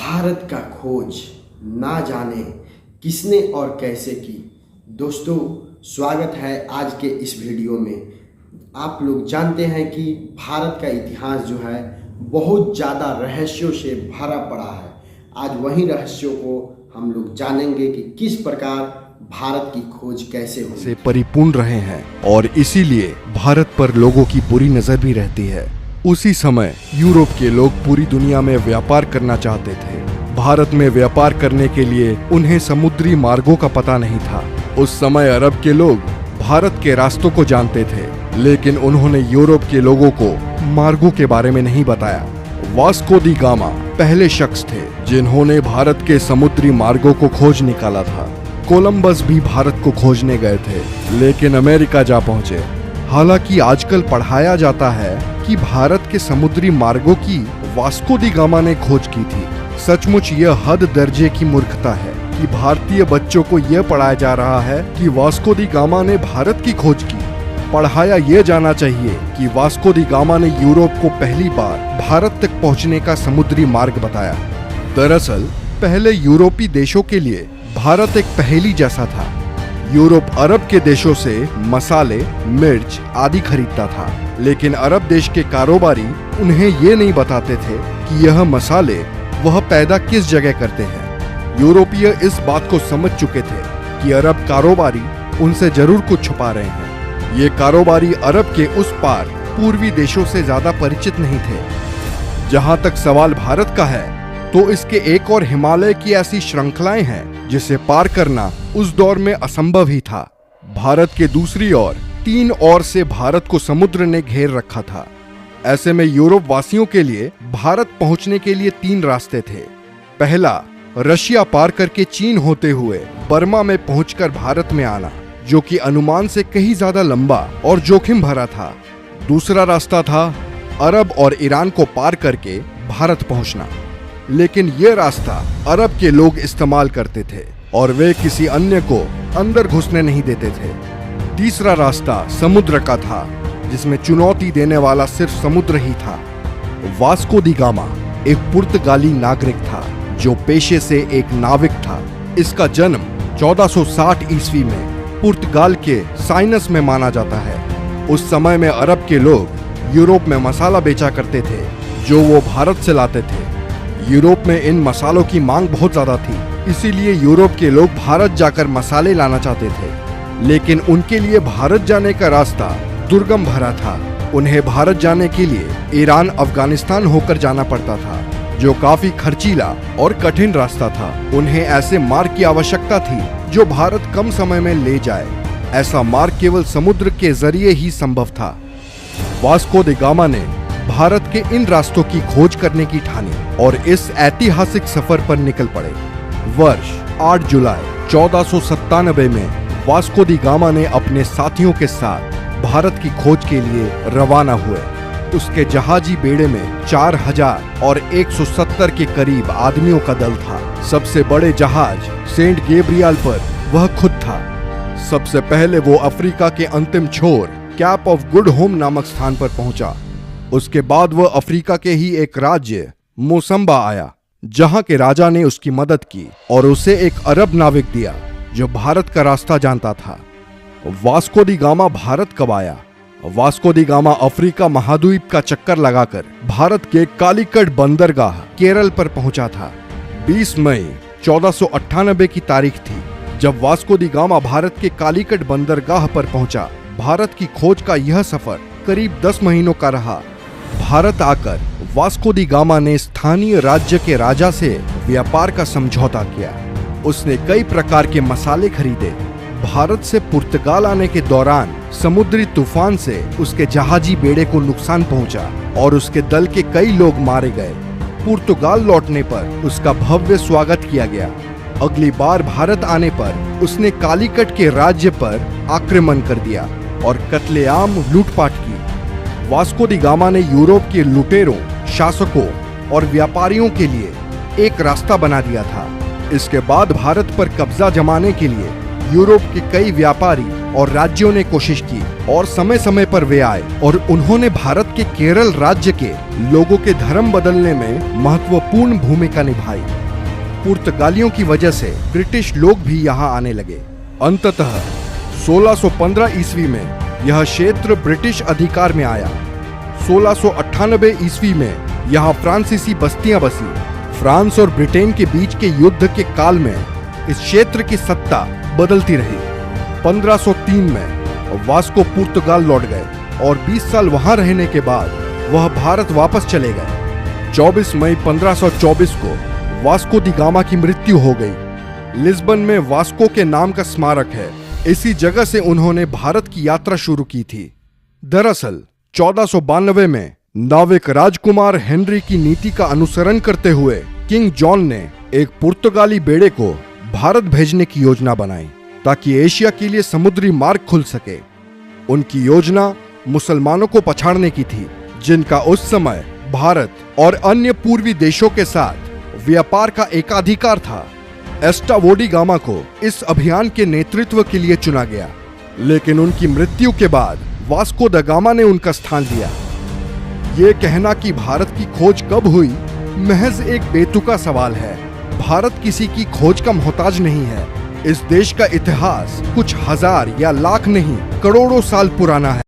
भारत का खोज ना जाने किसने और कैसे की। दोस्तों, स्वागत है आज के इस वीडियो में। आप लोग जानते हैं कि भारत का इतिहास जो है बहुत ज़्यादा रहस्यों से भरा पड़ा है। आज वही रहस्यों को हम लोग जानेंगे कि किस प्रकार भारत की खोज कैसे हुई। से परिपूर्ण रहे हैं और इसीलिए भारत पर लोगों की बुरी नजर भी रहती है। उसी समय यूरोप के लोग पूरी दुनिया में व्यापार करना चाहते थे। भारत में व्यापार करने के लिए उन्हें समुद्री मार्गों का पता नहीं था। उस समय अरब के लोग भारत के रास्तों को जानते थे, लेकिन उन्होंने यूरोप के लोगों को मार्गों के बारे में नहीं बताया। वास्को दी गामा पहले शख्स थे जिन्होंने भारत के समुद्री मार्गों को खोज निकाला था। कोलंबस भी भारत को खोजने गए थे, लेकिन अमेरिका जा पहुंचे। हालांकि आजकल पढ़ाया जाता है कि भारत के समुद्री मार्गों की वास्को दी गामा ने खोज की थी। सचमुच यह हद दर्जे की मूर्खता है कि भारतीय बच्चों को यह पढ़ाया जा रहा है कि वास्को दी गामा ने भारत की खोज की। पढ़ाया यह जाना चाहिए कि वास्को दी गामा ने यूरोप को पहली बार भारत तक पहुंचने का समुद्री मार्ग बताया। दरअसल पहले यूरोपी देशों के लिए भारत एक पहेली जैसा था। यूरोप अरब के देशों से मसाले, मिर्च आदि खरीदता था, लेकिन अरब देश के कारोबारी उन्हें ये नहीं बताते थे कि यह मसाले वह पैदा किस जगह करते हैं। यूरोपीय इस बात को समझ चुके थे कि अरब कारोबारी उनसे जरूर कुछ छुपा रहे हैं। ये कारोबारी अरब के उस पार पूर्वी देशों से ज्यादा परिचित नहीं थे। जहां तक सवाल भारत का है, तो इसके एक और हिमालय की ऐसी श्रृंखलाएं हैं जिसे पार करना उस दौर में असंभव ही था। भारत के दूसरी ओर 3 ओर से भारत को समुद्र ने घेर रखा था। ऐसे में यूरोप वासियों के लिए भारत पहुंचने के लिए 3 रास्ते थे। पहला, रशिया पार करके चीन होते हुए बर्मा में पहुंचकर भारत में आना, जो कि अनुमान से कहीं ज्यादा लंबा और जोखिम भरा था। दूसरा रास्ता था अरब और ईरान को पार करके भारत पहुंचना, लेकिन यह रास्ता अरब के लोग इस्तेमाल करते थे और वे किसी अन्य को अंदर घुसने नहीं देते थे। तीसरा रास्ता समुद्र का था, जिसमें चुनौती देने वाला सिर्फ समुद्र ही था। वास्को दी गामा एक पुर्तगाली नागरिक था जो पेशे से एक नाविक था। इसका जन्म 1460 ईस्वी में पुर्तगाल के साइनस में माना जाता है। उस समय में अरब के लोग यूरोप में मसाला बेचा करते थे, जो वो भारत से लाते थे। यूरोप में इन मसालों की मांग बहुत ज्यादा थी, इसीलिए यूरोप के लोग भारत जाकर मसाले लाना चाहते थे। लेकिन उनके लिए भारत जाने का रास्ता दुर्गम भरा था। उन्हें भारत जाने के लिए ईरान, अफगानिस्तान होकर जाना पड़ता था, जो काफी खर्चीला और कठिन रास्ता था। उन्हें ऐसे मार्ग की आवश्यकता थी जो भारत कम समय में ले जाए। ऐसा मार्ग केवल समुद्र के जरिए ही संभव था। वास्को दी गामा ने भारत के इन रास्तों की खोज करने की ठानी और इस ऐतिहासिक सफर पर निकल पड़े। वर्ष 8 जुलाई 1497 में वास्को दी गामा ने अपने साथियों के साथ भारत की खोज के लिए रवाना हुए। उसके जहाजी बेड़े में 4000 और 170 के करीब आदमियों का दल था। सबसे बड़े जहाज सेंट गैब्रियल पर वह खुद था। सबसे पहले वो अफ्रीका के अंतिम छोर कैप ऑफ गुड होम नामक स्थान पर पहुंचा। उसके बाद वह अफ्रीका के ही एक राज्य मोसम्बा आया, जहां के राजा ने उसकी मदद की और उसे एक अरब नाविक दिया जो भारत का रास्ता जानता था। वास्को दी गामा भारत कब आया? वास्को दी गामा अफ्रीका महाद्वीप का चक्कर लगाकर भारत के कालीकट बंदरगाह केरल पर पहुंचा था। 20 मई 1498 की तारीख थी जब वास्को दी गामा भारत के कालीकट बंदरगाह पर पहुंचा। भारत की खोज का यह सफर करीब 10 महीनों का रहा। भारत आकर वास्को दी गामा ने स्थानीय राज्य के राजा से व्यापार का समझौता किया। उसने कई प्रकार के मसाले खरीदे। भारत से पुर्तगाल आने के दौरान समुद्री तूफान से उसके जहाजी बेड़े को नुकसान पहुंचा और उसके दल के कई लोग मारे गए। पुर्तगाल लौटने पर उसका भव्य स्वागत किया गया। अगली बार भारत आने पर उसने कालीकट के राज्य पर आक्रमण कर दिया और कत्लेआम लूटपाट की। वास्को दी गामा ने यूरोप के लुटेरों, शासकों और व्यापारियों के लिए एक रास्ता बना दिया था। इसके बाद भारत पर कब्जा जमाने के लिए यूरोप के कई व्यापारी और राज्यों ने कोशिश की और समय समय पर वे आए और उन्होंने भारत के केरल राज्य के लोगों के धर्म बदलने में महत्वपूर्ण भूमिका निभाई। पुर्तगालियों की वजह से ब्रिटिश लोग भी यहाँ आने लगे। अंततः 1615 ईस्वी में यह क्षेत्र ब्रिटिश अधिकार में आया। 1698 ईस्वी में यहाँ फ्रांसीसी बस्तियां बसी। फ्रांस और ब्रिटेन के बीच के युद्ध के काल में इस क्षेत्र की सत्ता बदलती रही। 1503 में वास्को पुर्तगाल लौट गए और 20 साल वहां रहने के बाद वह भारत वापस चले गए। 24 मई 1524 को वास्को दी गामा की मृत्यु हो गई। लिस्बन में वास्को के नाम का स्मारक है। इसी जगह से उन्होंने भारत की यात्रा शुरू की थी। दरअसल 1492 में नाविक राजकुमार हेनरी की नीति का अनुसरण करते हुए किंग जॉन ने एक पुर्तगाली बेड़े को भारत भेजने की योजना बनाई ताकि एशिया के लिए समुद्री मार्ग खुल सके। उनकी योजना मुसलमानों को पछाड़ने की थी, जिनका उस समय भारत और अन्य पूर्वी देशों के साथ व्यापार का एकाधिकार था। एस्टावोडी गामा को इस अभियान के नेतृत्व के लिए चुना गया, लेकिन उनकी मृत्यु के बाद वास्को द गामा ने उनका स्थान लिया। ये कहना कि भारत की खोज कब हुई महज एक बेतुका सवाल है। भारत किसी की खोज का मोहताज नहीं है। इस देश का इतिहास कुछ हजार या लाख नहीं, करोड़ों साल पुराना है।